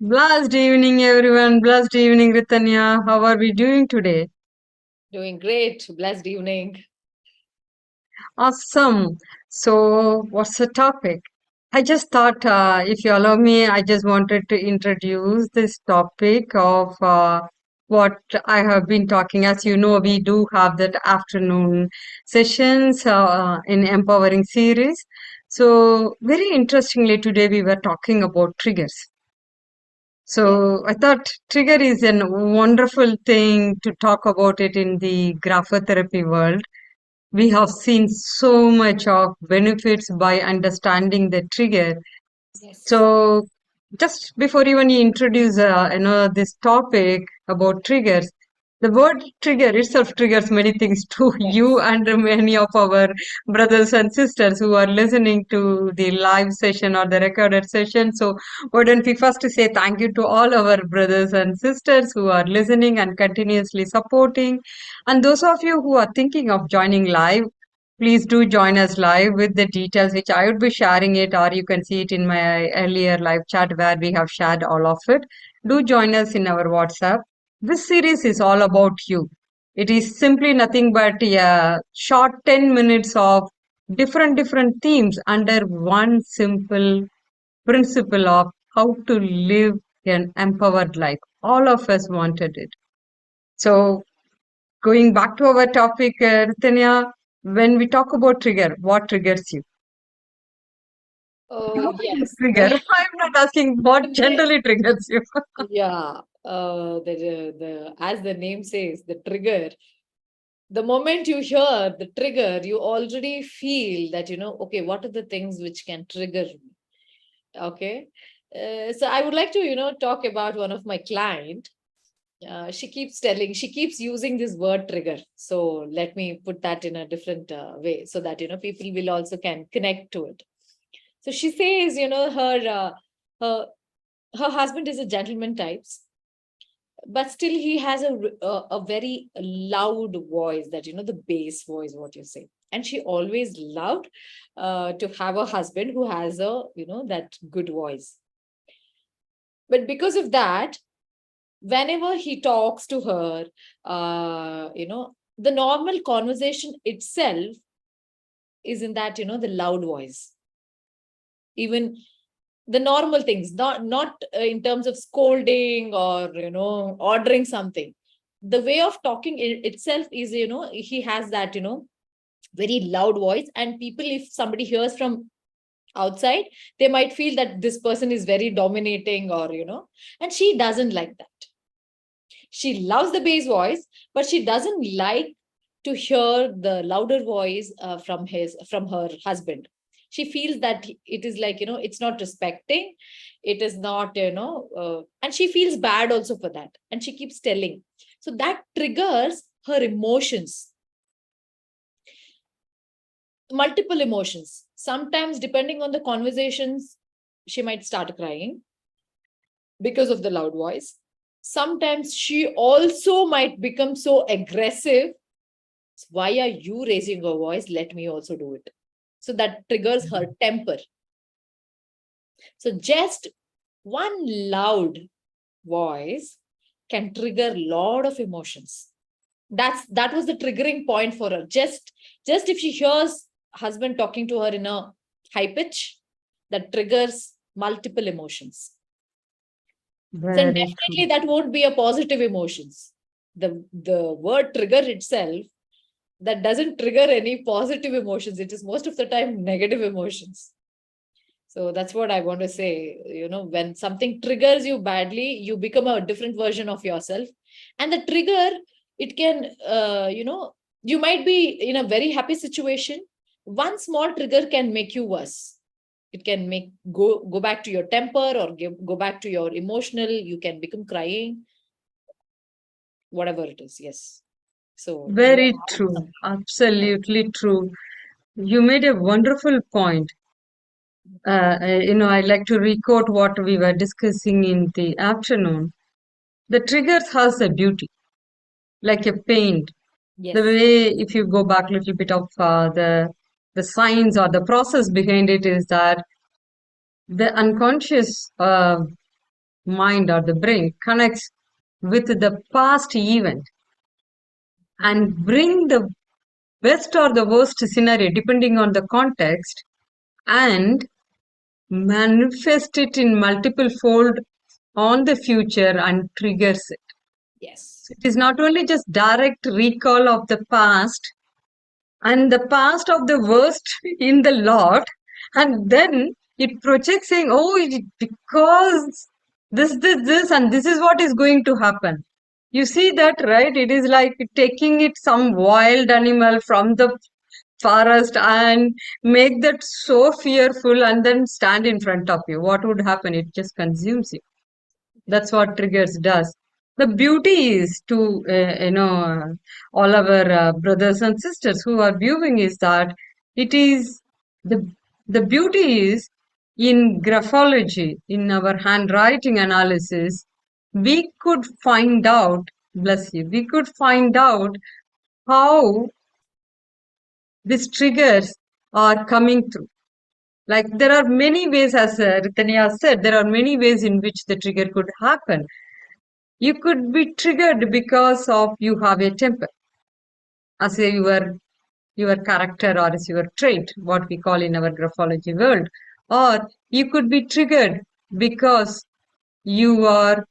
Blessed evening, everyone. Blessed evening, Ritanya. How are we doing today? Doing great. Blessed evening. Awesome. So, what's the topic? I just thought, if you allow me, I just wanted to introduce this topic of what I have been talking. As you know, we do have that afternoon sessions in Empowering series. So, very interestingly, today we were talking about triggers. Yes. So I thought trigger is a wonderful thing to talk about it in the graphotherapy world. We have seen so much of benefits by understanding the trigger. Yes. So just before even you introduce, this topic about triggers, the word trigger itself triggers many things to you Yes. and many of our brothers and sisters who are listening to the live session or the recorded session. So why don't we first say thank you to all our brothers and sisters who are listening and continuously supporting, and those of you who are thinking of joining live. Please do join us live with the details, which I would be sharing it, or you can see it in my earlier live chat where we have shared all of it. Do join us in our WhatsApp. This series is all about you. It is simply nothing but a short 10 minutes of different themes under one simple principle of how to live an empowered life. All of us wanted it. So going back to our topic, Ritanya, when we talk about trigger, what triggers you? Oh, What is yes. trigger? I'm not asking what The, generally triggers you. yeah. The as the name says, the trigger. The moment you hear the trigger, you already feel that okay, what are the things which can trigger me? Okay. So I would like to talk about one of my client. She keeps using this word trigger. So let me put that in a different way so that people will also can connect to it. So she says, her her husband is a gentleman types, but still he has a very loud voice, that the bass voice, what you say. And she always loved to have a husband who has a that good voice. But because of that, whenever he talks to her, the normal conversation itself is in that the loud voice. Even the normal things, not in terms of scolding or ordering something. The way of talking itself is he has that very loud voice, and people, if somebody hears from outside, they might feel that this person is very dominating, or and she doesn't like that. She loves the bass voice, but she doesn't like to hear the louder voice from her husband. She feels that it is like it's not respecting, it is not and she feels bad also for that, and she keeps telling. So that triggers her emotions, multiple emotions. Sometimes, depending on the conversations, she might start crying because of the loud voice. Sometimes she also might become so aggressive. Why are you raising your voice? Let me also do it. So that triggers her temper. So just one loud voice can trigger a lot of emotions. That was the triggering point for her. Just if she hears husband talking to her in a high pitch, that triggers multiple emotions. Then Very definitely true. that won't be a positive emotions. The word trigger itself, that doesn't trigger any positive emotions. It is most of the time negative emotions. So that's what I want to say. When something triggers you badly, you become a different version of yourself. And the trigger, it can, you might be in a very happy situation. One small trigger can make you worse. It can make go back to your temper, or go back to your emotional. You can become crying, whatever it is. Yes. So you want Very to add true. something? Absolutely true. You made a wonderful point. I like to record what we were discussing in the afternoon. The triggers has a beauty, like a paint. The Yes. way, if you go back a little bit of the science or the process behind it is that the unconscious mind or the brain connects with the past event and bring the best or the worst scenario depending on the context and manifest it in multiple fold on the future and triggers it. Yes. So it is not only just direct recall of the past and the past of the worst in the lot, and then it projects saying, oh, because this, and this is what is going to happen. You see that, right? It is like taking it some wild animal from the forest and make that so fearful and then stand in front of you. What would happen? It just consumes you. That's what triggers does. The beauty is to, all our brothers and sisters who are viewing is that it is the, the beauty is in graphology, in our handwriting analysis, we could find out, bless you, we could find out how these triggers are coming through. Like there are many ways, as Ritanya said, there are many ways in which the trigger could happen. You could be triggered because of you have a temper, as your character or as your trait, what we call in our graphology world. Or you could be triggered because you are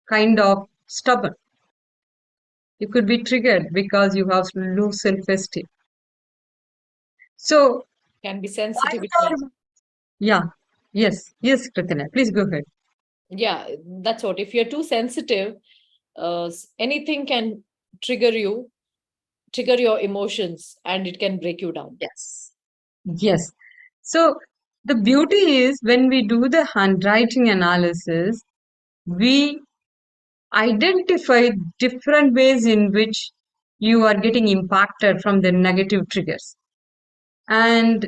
kind of stubborn. You could be triggered because you have low self-esteem. So, Can be sensitivity. yeah, yes, Kritina, please go ahead. Yeah, that's what. If you're too sensitive, anything can trigger you, trigger your emotions, and it can break you down. Yes. Yes. So the beauty is when we do the handwriting analysis, we identify different ways in which you are getting impacted from the negative triggers. And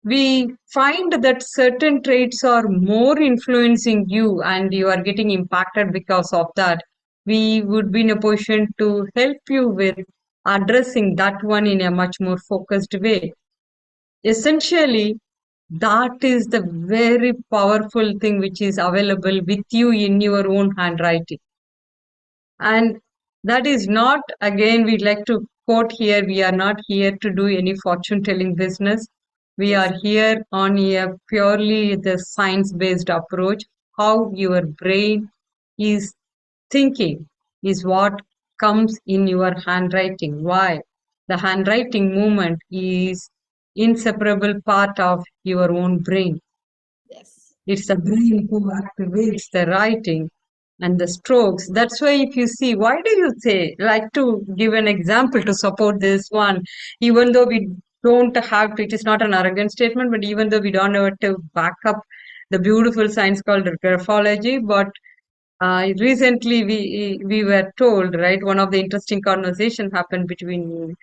we find that certain traits are more influencing you and you are getting impacted because of that. We would be in a position to help you with addressing that one in a much more focused way. Essentially, that is the very powerful thing which is available with you in your own handwriting. And that is not, again, we like to quote here, we are not here to do any fortune telling business. We Yes. are here on a purely the science based approach. How your brain is thinking is what comes in your handwriting. Why? The handwriting movement is inseparable part of your own brain. Yes. It's the brain who activates the writing and the strokes. That's why if you see, why do you say, like to give an example to support this one, even though we don't have to, it is not an arrogant statement, but even though we don't have to back up the beautiful science called graphology, but recently we were told, right, one of the interesting conversation happened between,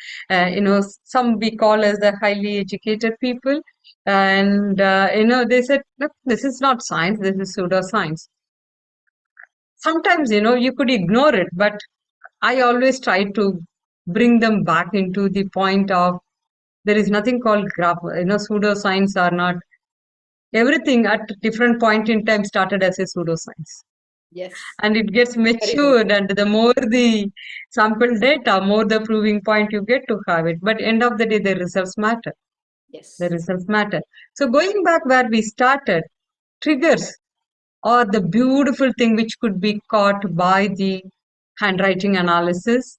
some we call as the highly educated people, and they said, look, this is not science, this is pseudoscience. Sometimes, you could ignore it, but I always try to bring them back into the point of there is nothing called graph, pseudoscience or not. Everything at different point in time started as a pseudoscience. Yes. And it gets Very well matured, said. and the more the sample data, more the proving point you get to have it. But end of the day, the results matter. The Yes. results matter. So going back where we started, triggers are the beautiful thing which could be caught by the handwriting analysis.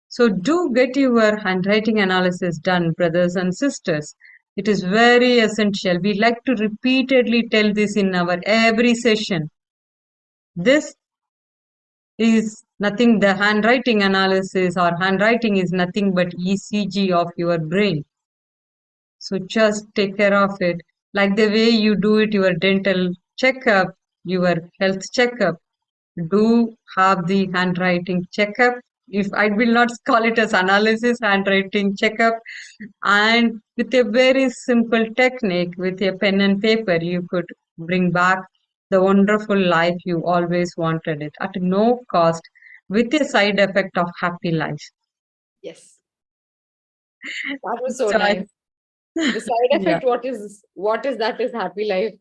So do get your handwriting analysis done, brothers and sisters. It is very essential. We like to repeatedly tell this in our every session. This is nothing, the handwriting analysis or handwriting is nothing but ECG of your brain. So just take care of it. Like the way you do it, your dental checkup, your health checkup, do have the handwriting checkup. If I will not call it as analysis, handwriting checkup, and with a very simple technique, with a pen and paper, you could bring back the wonderful life you always wanted it at no cost, with a side effect of happy life. Yes. That was so So nice. The side yeah, effect, what is that is happy life.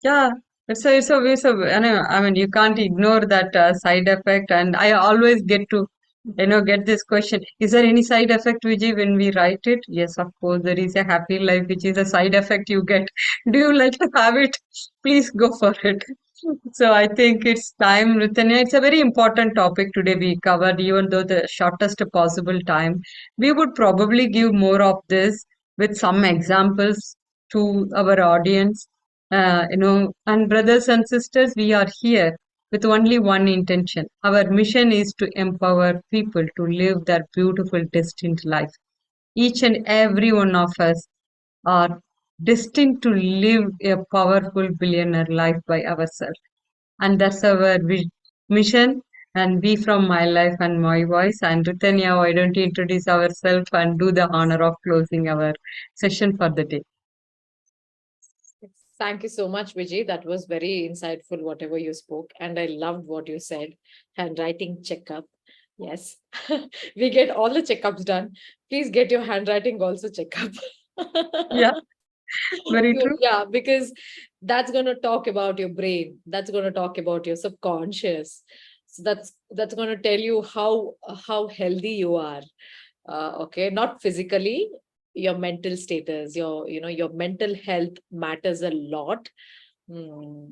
yeah. I mean, you can't ignore that side effect. And I always get this question: is there any side effect, Vijay, when we write it? Yes, of course, there is a happy life, which is a side effect you get. Do you like to have it? Please go for it. So I think it's time, Ritanya. It's a very important topic today we covered, even though the shortest possible time. We would probably give more of this with some examples to our audience. And brothers and sisters, we are here with only one intention. Our mission is to empower people to live their beautiful, destined life. Each and every one of us are destined to live a powerful billionaire life by ourselves. And that's our mission. And we from My Life and My Voice. And Ritanya, why don't you introduce ourselves and do the honor of closing our session for the day? Thank you so much, Vijay. That was very insightful, whatever you spoke. And I loved what you said. Handwriting checkup. Yes. We get all the checkups done. Please get your handwriting also checkup. Yeah, very true. Yeah, because that's going to talk about your brain. That's going to talk about your subconscious. So that's going to tell you how healthy you are. Okay, not physically, your mental status, your mental health matters a lot.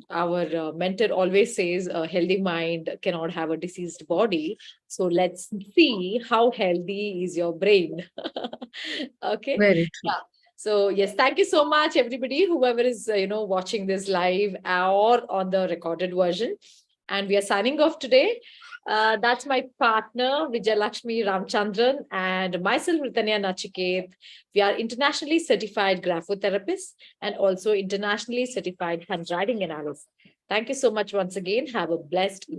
Our mentor always says a healthy mind cannot have a diseased body. So let's see how healthy is your brain. Okay. Very true. Yeah. So yes, thank you so much, everybody, whoever is watching this live or on the recorded version. And we are signing off today. That's my partner, Vijayalakshmi Ramchandran, and myself, Ritanya Nachiket. We are internationally certified graphotherapists and also internationally certified handwriting analysts. Thank you so much once again. Have a blessed evening.